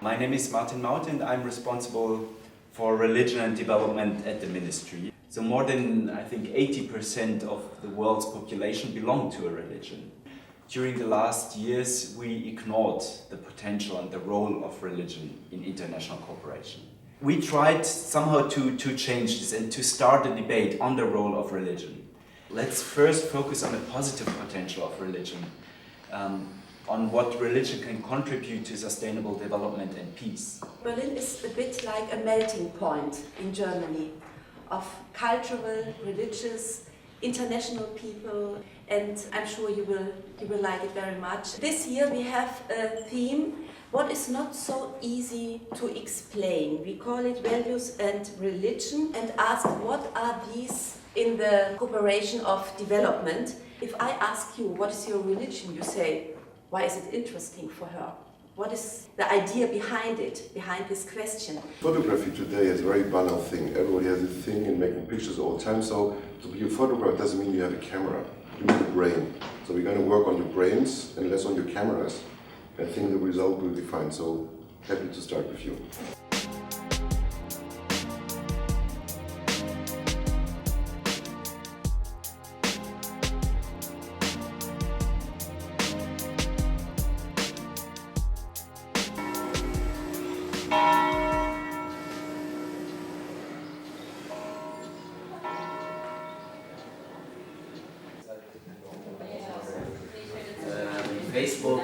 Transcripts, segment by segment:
My name is Martin Maut and I'm responsible for religion and development at the ministry. So more than, I think, 80% of the world's population belong to a religion. During the last years, we ignored the potential and the role of religion in international cooperation. We tried somehow to change this and to start a debate on the role of religion. Let's first focus on the positive potential of religion, on what religion can contribute to sustainable development and peace. Berlin is a bit like a melting point in Germany of cultural, religious, international people, and I'm sure you will like it very much. This year we have a theme what is not so easy to explain. We call it values and religion and ask what are these in the cooperation of development. If I ask you what is your religion, you say, why is it interesting for her? What is the idea behind it, behind this question? Photography today is a very banal thing. Everybody has a thing in making pictures all the time, so to be a photographer doesn't mean you have a camera. You need a brain. So we're going to work on your brains and less on your cameras. I think the result will be fine, so happy to start with you. Facebook,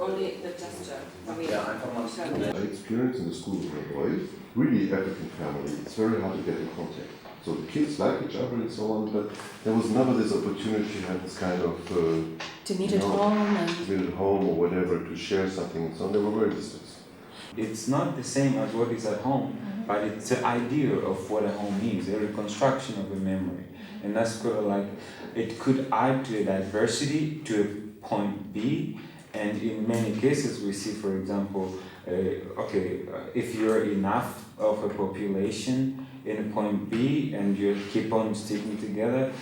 only the gesture. I experienced in the school with my boys, really African family, it's very hard to get in contact. So the kids like each other and so on, but there was never this opportunity to have this kind of to meet at home and meet at home or whatever, to share something, so they were very distant. It's not the same as what is at home, but it's the idea of what a home is, a reconstruction of a memory. And that's kind of like, it could add to a diversity, to a point B, and in many cases we see, for example, if you're enough of a population in a point B and you keep on sticking together,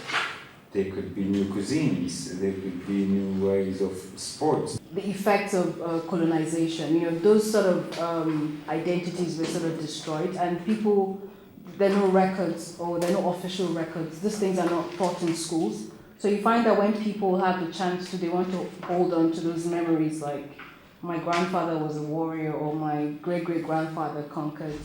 there could be new cuisines, there could be new ways of sports. The effects of colonization, those sort of identities were sort of destroyed, and people, there are no records or there are no official records. These things are not taught in schools. So you find that when people have the chance to, they want to hold on to those memories, like my grandfather was a warrior or my great-great-grandfather conquered.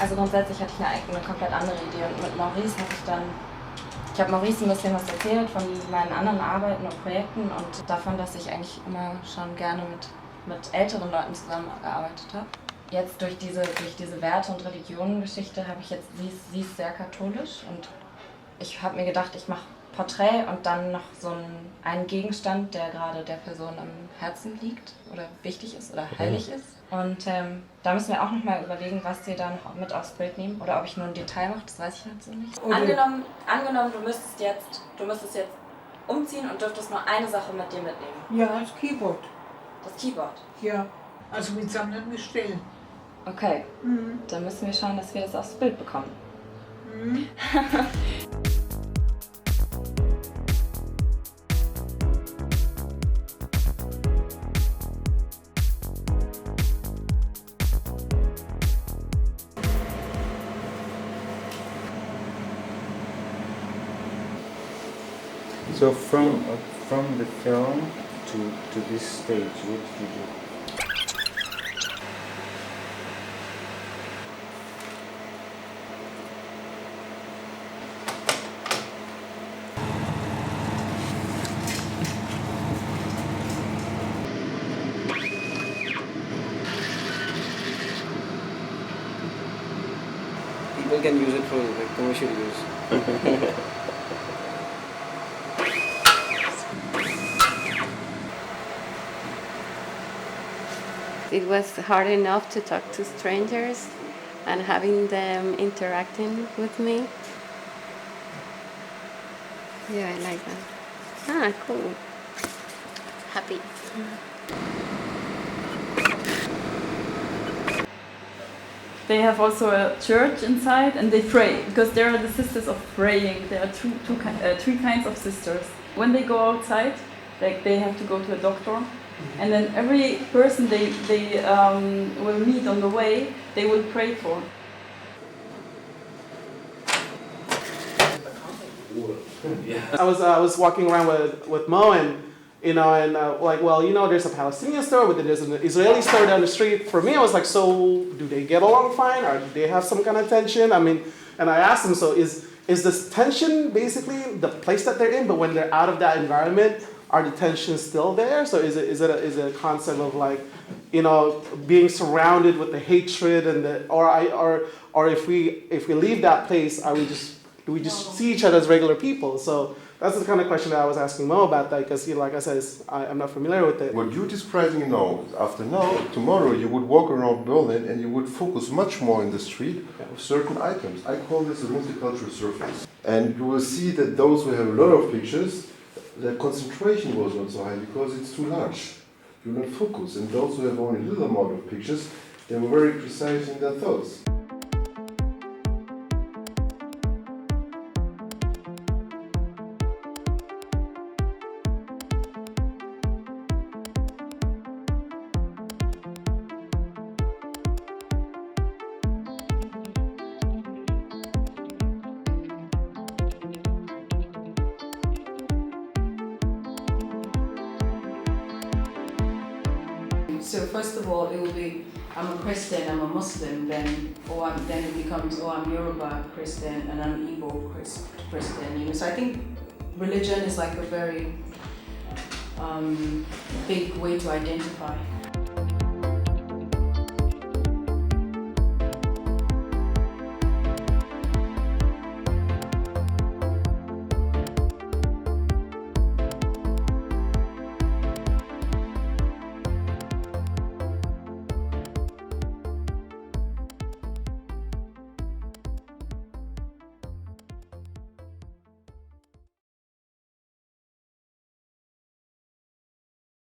Also grundsätzlich hatte ich eine komplett andere Idee und mit Maurice ich habe Maurice ein bisschen was erzählt von meinen anderen Arbeiten und Projekten und davon, dass ich eigentlich immer schon gerne mit älteren Leuten zusammengearbeitet habe. Jetzt durch diese Werte- und Religionengeschichte habe ich jetzt, sie ist sehr katholisch und ich habe mir gedacht, ich mache Porträt und dann noch so einen Gegenstand, der gerade der Person am Herzen liegt oder wichtig ist oder heilig ist. Und da müssen wir auch noch mal überlegen, was wir da noch mit aufs Bild nehmen oder ob ich nur ein Detail mache, das weiß ich halt so nicht. Angenommen, du müsstest jetzt umziehen und dürftest nur eine Sache mit dir mitnehmen. Ja, das Keyboard. Das Keyboard? Ja, also mit sammlenden Gestellen. Okay, dann müssen wir schauen, dass wir das aufs Bild bekommen. So from the film to this stage, what did you do? People can use it for like commercial use. It was hard enough to talk to strangers and having them interacting with me. Yeah, I like that. Ah, cool. Happy. They have also a church inside and they pray, because there are the sisters of praying. There are three kinds of sisters. When they go outside, like they have to go to a doctor, and then every person they will meet on the way, they will pray for. I was walking around with Mo, and like, well, there's a Palestinian store, but then there's an Israeli store down the street. For me, I was like, so do they get along fine, or do they have some kind of tension? I mean, and I asked them, so is this tension basically the place that they're in, but when they're out of that environment, are the tensions still there? So is it a concept of like, being surrounded with the hatred and or if we leave that place, do we just see each other as regular people? So that's the kind of question that I was asking Mo about that, because like I said, I'm not familiar with it. What you're describing tomorrow you would walk around Berlin and you would focus much more in the street of certain items. I call this a multicultural surface. And you will see that those who have a lot of pictures, the concentration was not so high because it's too large. You're not focused. And those who have only a little amount of pictures, they were very precise in their thoughts. So first of all, it will be, I'm a Christian, I'm a Muslim, then it becomes, I'm Yoruba Christian and I'm Igbo Christian. So I think religion is like a very big way to identify.